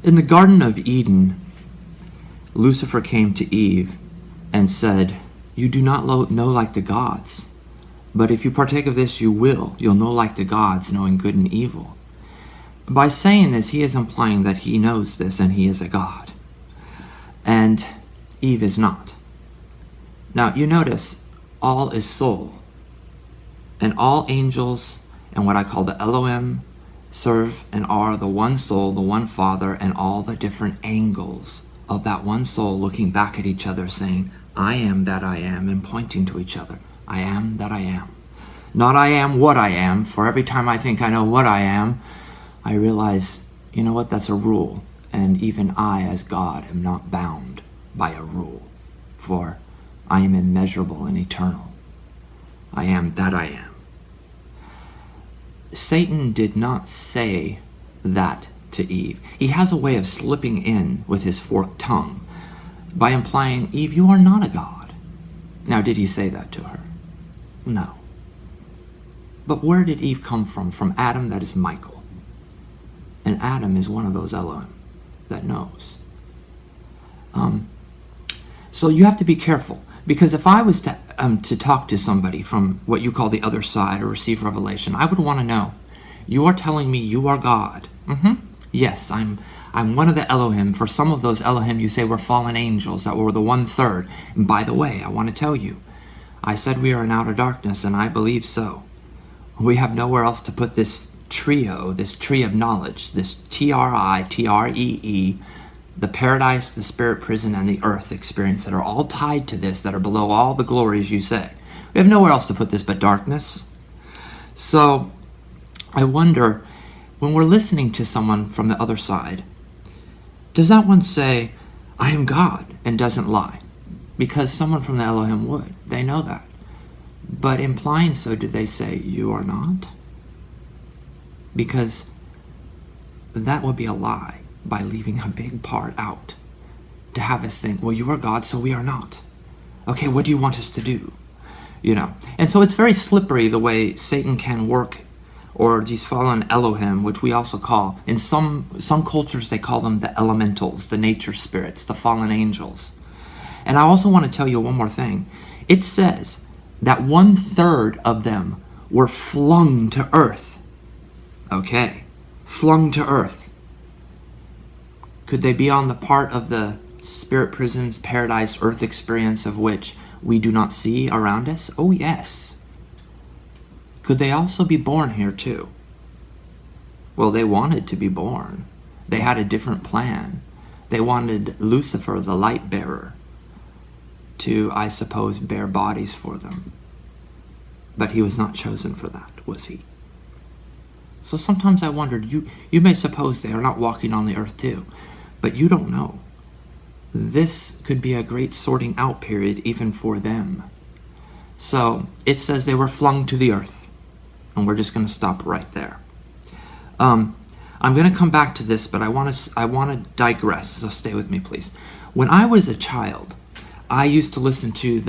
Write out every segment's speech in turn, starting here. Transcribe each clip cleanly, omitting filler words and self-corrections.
In the Garden of Eden, Lucifer came to Eve and said, "You do not know like the gods, but if you partake of this, you'll know like the gods, knowing good and evil." By saying this, he is implying that he knows this and he is a god. And Eve is not. Now, you notice, all is soul. And all angels and what I call the Elohim serve and are the one soul, the one Father, and all the different angles of that one soul looking back at each other saying, "I am that I am," and pointing to each other. I am that I am. Not I am what I am, for every time I think I know what I am, I realize, you know what, that's a rule. And even I, as God, am not bound by a rule, for I am immeasurable and eternal. I am that I am. Satan did not say that to Eve. He has a way of slipping in with his forked tongue by implying, "Eve, you are not a god." Now, did he say that to her? No. But where did Eve come from? From Adam, that is Michael. And Adam is one of those Elohim that knows. So you have to be careful, because if I was to talk to somebody from what you call the other side or receive revelation, I would want to know, you are telling me you are God. Yes, I'm one of the Elohim. For some of those Elohim you say were fallen angels that were the 1/3. And by the way, I want to tell you, I said we are in outer darkness, and I believe so. We have nowhere else to put this trio, this tree of knowledge, this TREE, the paradise, the spirit prison, and the earth experience that are all tied to this, that are below all the glories you say. We have nowhere else to put this but darkness. So I wonder, when we're listening to someone from the other side, does that one say, "I am God," and doesn't lie? Because someone from the Elohim would. They know that. But implying so, do they say, "You are not"? Because that would be a lie by leaving a big part out. To have us think, "Well, you are God, so we are not. Okay, what do you want us to do?" And so it's very slippery the way Satan can work, or these fallen Elohim, which we also call, in some cultures they call them the elementals, the nature spirits, the fallen angels. And I also want to tell you one more thing. It says that 1/3 of them were flung to earth. Okay, flung to earth. Could they be on the part of the spirit prisons, paradise, earth experience of which we do not see around us? Oh yes. Could they also be born here too? Well, they wanted to be born. They had a different plan. They wanted Lucifer, the light bearer, to, I suppose, bear bodies for them. But he was not chosen for that, was he? So sometimes I wondered, you may suppose they are not walking on the earth too, but you don't know. This could be a great sorting out period even for them. So it says they were flung to the earth, and we're just going to stop right there. I'm going to come back to this, but I want to digress, so stay with me, please. When I was a child, I used to listen to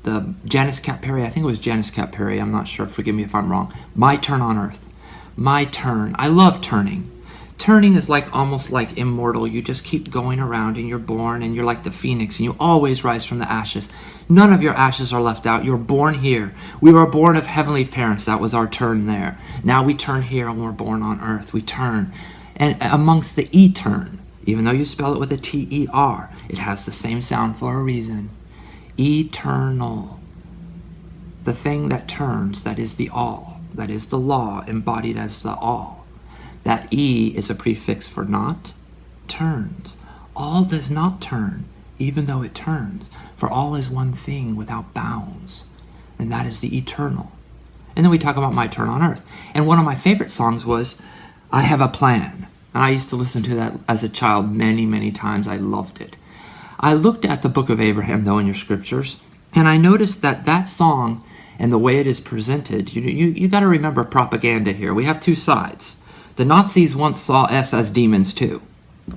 the Janice Cat Perry, I think it was Janice Cat Perry, I'm not sure, forgive me if I'm wrong, My Turn on Earth. My turn. I love turning. Turning is almost like immortal. You just keep going around and you're born and you're like the phoenix and you always rise from the ashes. None of your ashes are left out. You're born here. We were born of heavenly parents. That was our turn there. Now we turn here and we're born on earth. We turn. And amongst the E-turn, even though you spell it with a T-E-R, it has the same sound for a reason. Eternal. The thing that turns, that is the all. That is the law embodied as the all. That E is a prefix for not, turns. All does not turn, even though it turns. For all is one thing without bounds. And that is the eternal. And then we talk about My Turn on Earth. And one of my favorite songs was, I Have a Plan. And I used to listen to that as a child many, many times. I loved it. I looked at the book of Abraham, though, in your scriptures, and I noticed that song and the way it is presented, you got to remember propaganda here. We have two sides. The Nazis once saw us as demons too.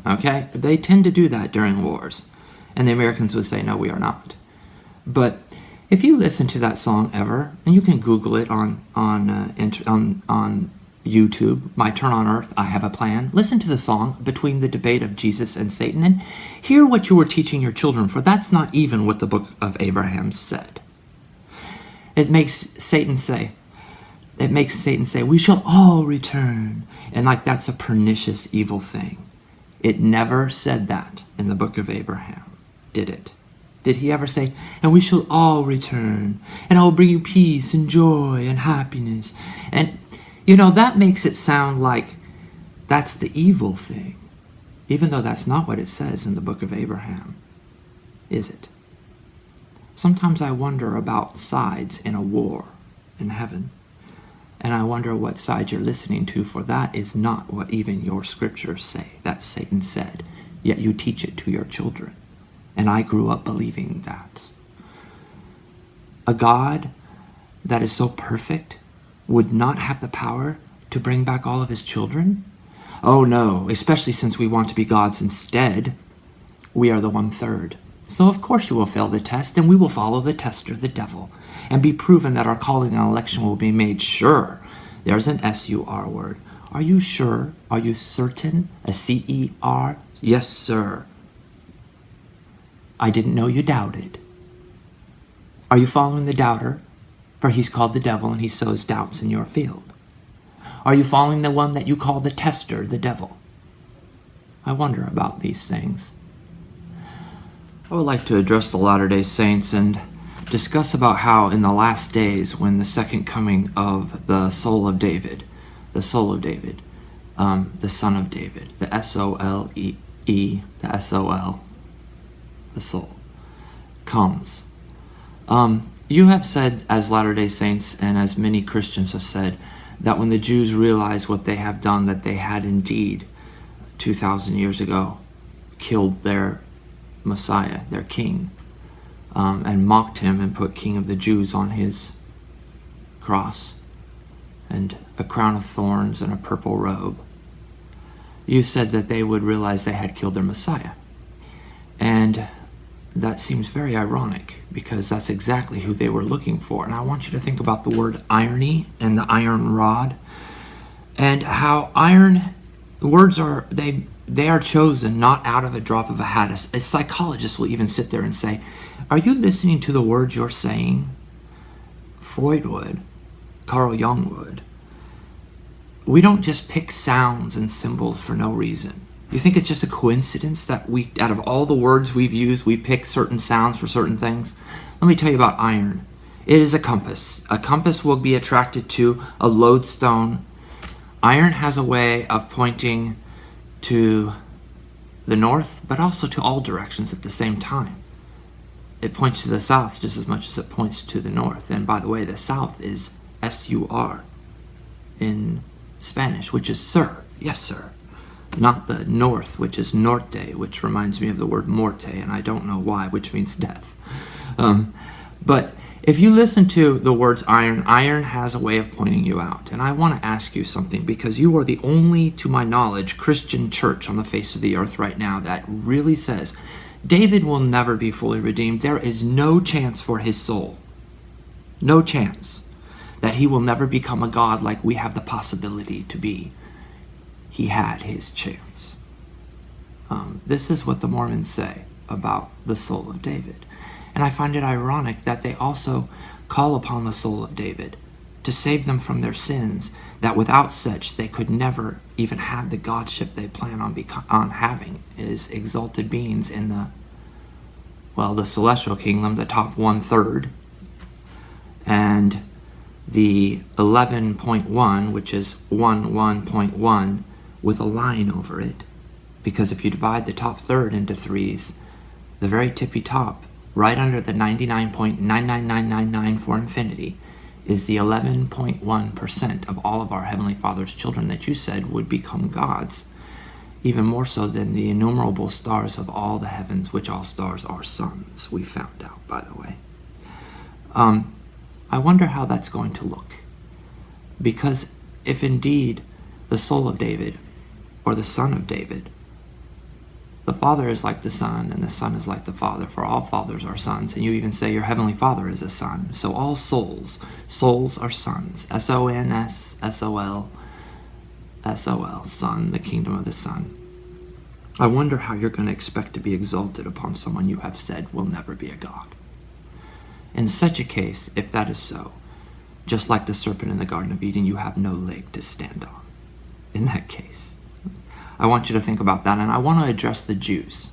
Okay? They tend to do that during wars. And the Americans would say, no, we are not. But if you listen to that song ever, and you can Google it on YouTube, My Turn on Earth, I Have a Plan. Listen to the song Between the Debate of Jesus and Satan and hear what you were teaching your children, for that's not even what the book of Abraham said. It makes Satan say, we shall all return. And like that's a pernicious, evil thing. It never said that in the book of Abraham, did it? Did he ever say, and we shall all return, and I will bring you peace and joy and happiness? And, that makes it sound like that's the evil thing, even though that's not what it says in the book of Abraham, is it? Sometimes I wonder about sides in a war in heaven. And I wonder what side you're listening to, for that is not what even your scriptures say, that Satan said, yet you teach it to your children. And I grew up believing that. A God that is so perfect would not have the power to bring back all of his children? Oh no, especially since we want to be gods instead. We are the 1/3. So of course you will fail the test, and we will follow the tester, the devil, and be proven that our calling and election will be made sure. There's an S-U-R word. Are you sure? Are you certain? A C-E-R? Yes, sir. I didn't know you doubted. Are you following the doubter? For he's called the devil, and he sows doubts in your field. Are you following the one that you call the tester, the devil? I wonder about these things. I would like to address the Latter-day Saints and discuss about how in the last days, when the second coming of the soul of David, the son of David, the S-O-L-E, the S-O-L, the soul, comes. You have said, as Latter-day Saints and as many Christians have said, that when the Jews realized what they have done, that they had indeed, 2,000 years ago, killed their Messiah, their king, and mocked him and put King of the Jews on his cross and a crown of thorns and a purple robe. You said that they would realize they had killed their Messiah. And that seems very ironic, because that's exactly who they were looking for. And I want you to think about the word irony and the iron rod, and how words are, they are chosen not out of a drop of a hat. A psychologist will even sit there and say, are you listening to the words you're saying? Freud would. Carl Jung would. We don't just pick sounds and symbols for no reason. You think it's just a coincidence that out of all the words we've used, we pick certain sounds for certain things? Let me tell you about iron. It is a compass. A compass will be attracted to a lodestone. Iron has a way of pointing to the north, but also to all directions at the same time. It points to the south just as much as it points to the north. And by the way, the south is S-U-R in Spanish, which is sir. Yes, sir. Not the north, which is norte, which reminds me of the word morte, and I don't know why, which means death. But if you listen to the words iron has a way of pointing you out. And I want to ask you something, because you are the only, to my knowledge, Christian church on the face of the earth right now that really says David will never be fully redeemed. There is no chance for his soul. No chance that he will never become a god like we have the possibility to be. He had his chance. This is what the Mormons say about the soul of David. And I find it ironic that they also call upon the soul of David to save them from their sins, that without such they could never even have the godship they plan on having, is exalted beings in the celestial kingdom, the top 1/3, and the 11.1, which is 1.1 with a line over it, because if you divide the top third into threes, the very tippy top, right under the 99.99999 for infinity, is the 11.1% of all of our Heavenly Father's children that you said would become gods, even more so than the innumerable stars of all the heavens, which all stars are suns, we found out, by the way. I wonder how that's going to look, because if indeed the soul of David, or the son of David, the Father is like the Son, and the Son is like the Father, for all fathers are sons, and you even say your Heavenly Father is a son. So all souls are sons, S-O-N-S, S-O-L, SOL, Son, the kingdom of the Son. I wonder how you're going to expect to be exalted upon someone you have said will never be a god. In such a case, if that is so, just like the serpent in the Garden of Eden, you have no leg to stand on. In that case, I want you to think about that, and I want to address the Jews.